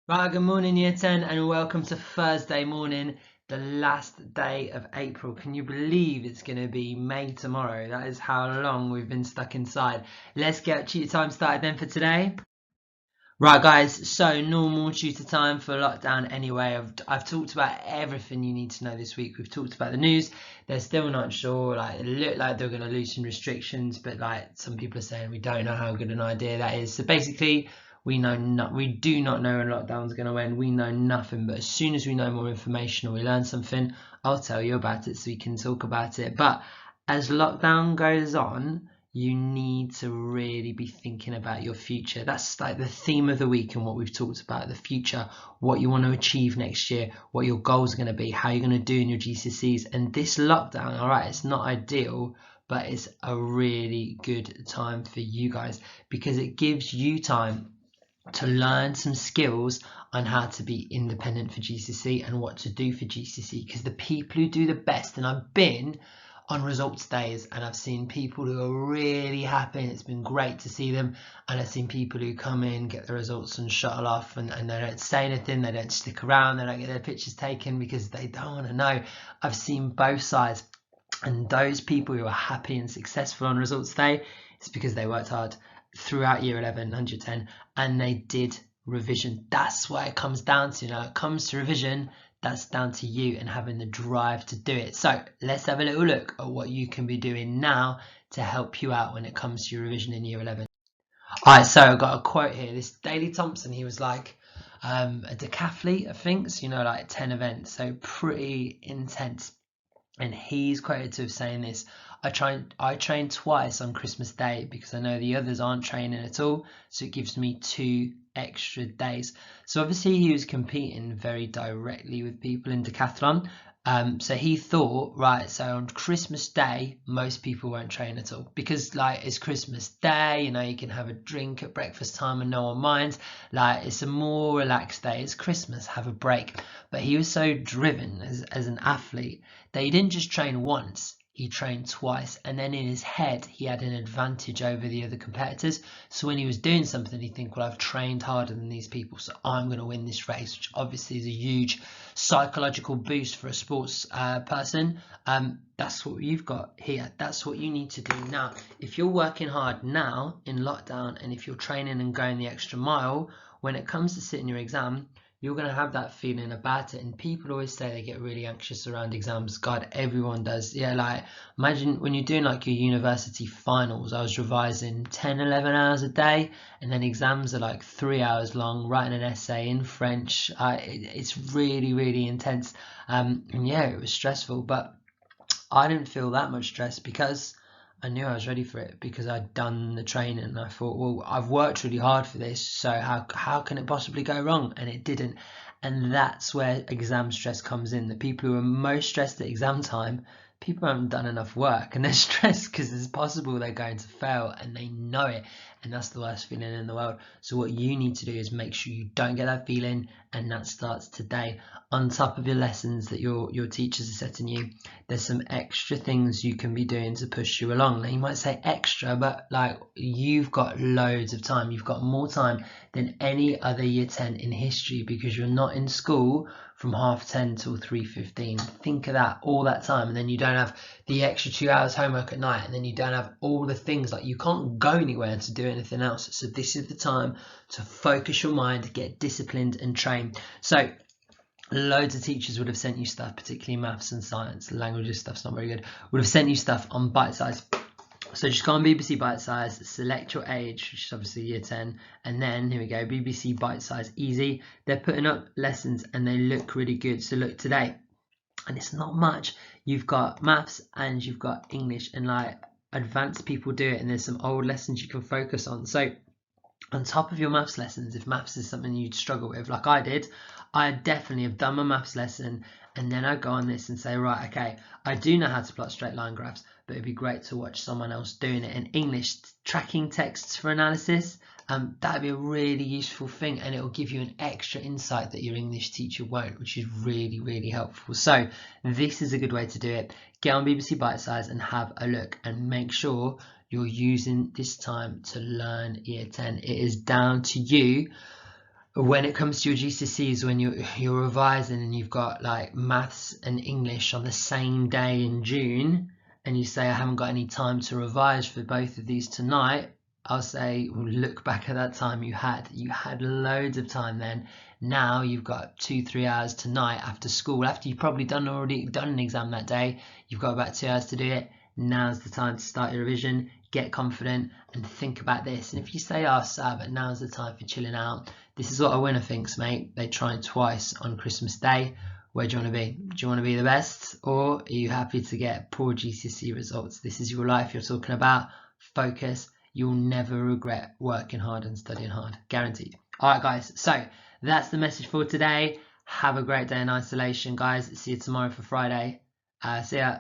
Right, good morning, Year 10, and welcome to Thursday morning, the last day of April. Can you believe it's going to be May tomorrow? That is how long we've been stuck inside. Let's get tutor time started then for today. Right, guys, so normal tutor time for lockdown anyway. I've talked about everything you need to know this week. We've talked about the news. They're still not sure. Like, it looked like they're going to loosen restrictions, but like some people are saying we don't know how good an idea that is. So basically, we do not know when lockdown's going to end. We know nothing. But as soon as we know more information or we learn something, I'll tell you about it so we can talk about it. But as lockdown goes on, you need to really be thinking about your future. That's like the theme of the week and what we've talked about, the future, what you want to achieve next year, what your goals are going to be, how you're going to do in your GCSEs. And this lockdown, all right, it's not ideal, but it's a really good time for you guys because it gives you time to learn some skills on how to be independent for GCSE and what to do for GCSE, because the people who do the best, and I've been on results days and I've seen people who are really happy and it's been great to see them, and I've seen people who come in, get the results and shuttle off, and they don't say anything, they don't stick around, they don't get their pictures taken because they don't want to know. I've seen both sides, and those people who are happy and successful on results day, it's because they worked hard throughout year 11, 110, and they did revision. That's what it comes down to. Now, it comes to revision, that's down to you and having the drive to do it. So let's have a little look at what you can be doing now to help you out when it comes to your revision in year 11. All right, so I've got a quote here. This Daley Thompson, he was like a decathlete, I think, so like 10 events, so pretty intense. And he's quoted to have saying this: I train twice on Christmas Day because I know the others aren't training at all, so it gives me 2 extra days. So obviously he was competing very directly with people in decathlon. So he thought, right, so on Christmas Day, most people won't train at all because like it's Christmas Day, you can have a drink at breakfast time and no one minds. Like it's a more relaxed day. It's Christmas, have a break. But he was so driven as an athlete that he didn't just train once, he trained twice, and then in his head he had an advantage over the other competitors. So when he was doing something, he'd think, well, I've trained harder than these people, so I'm going to win this race, which obviously is a huge psychological boost for a sports person. That's what you've got here. That's what you need to do now. If you're working hard now in lockdown, and if you're training and going the extra mile, when it comes to sitting your exam, you're going to have that feeling about it. And people always say they get really anxious around exams. God, everyone does. Yeah, like imagine when you're doing like your university finals. I was revising 10, 11 hours a day, and then exams are like 3 hours long, writing an essay in French. It's really, really intense. And yeah, it was stressful, but I didn't feel that much stress because I knew I was ready for it because I'd done the training, and I thought, well, I've worked really hard for this, so how can it possibly go wrong? And it didn't. And that's where exam stress comes in. The people who are most stressed at exam time, people haven't done enough work and they're stressed because it's possible they're going to fail and they know it. And that's the worst feeling in the world. So what you need to do is make sure you don't get that feeling, and that starts today. On top of your lessons that your teachers are setting you, there's some extra things you can be doing to push you along. Now you might say extra, but like you've got loads of time. You've got more time than any other year 10 in history because you're not in school from 10:30 till 3:15. Think of that, all that time, and then you don't have the extra 2 hours homework at night, and then you don't have all the things, like you can't go anywhere to do anything else. So this is the time to focus your mind, get disciplined and train. So loads of teachers would have sent you stuff, particularly maths and science. Languages stuff's not very good. Would have sent you stuff on bite size. So just go on BBC Bite Size, select your age, which is obviously year 10, and then here we go, BBC Bite Size Easy. They're putting up lessons and they look really good. So look today, and it's not much. You've got maths and you've got English, and like advanced people do it, and there's some old lessons you can focus on. So on top of your maths lessons, if maths is something you'd struggle with, like I did, I definitely have done my maths lesson, and then I go on this and say, right, okay, I do know how to plot straight line graphs, but it'd be great to watch someone else doing it. In English, tracking texts for analysis, that'd be a really useful thing, and it'll give you an extra insight that your English teacher won't, which is really, really helpful. So this is a good way to do it. Get on BBC Bite Size and have a look, and make sure you're using this time to learn year 10. It is down to you. when it comes to your GCSEs, when you're revising and you've got like maths and English on the same day in June, and you say I haven't got any time to revise for both of these tonight, I'll say, well, look back at that time you had loads of time then. Now you've got 2-3 hours tonight after school, after you've probably already done an exam that day. You've got about 2 hours to do it. Now's the time to start your revision, get confident and think about this. And if you say, oh Sab, but now's the time for chilling out, this is what a winner thinks, mate. They try twice on Christmas Day. Where do you want to be? Do you want to be the best, or are you happy to get poor GCSE results? This is your life you're talking about. Focus. You'll never regret working hard and studying hard. Guaranteed. All right, guys. So that's the message for today. Have a great day in isolation, guys. See you tomorrow for Friday. See ya.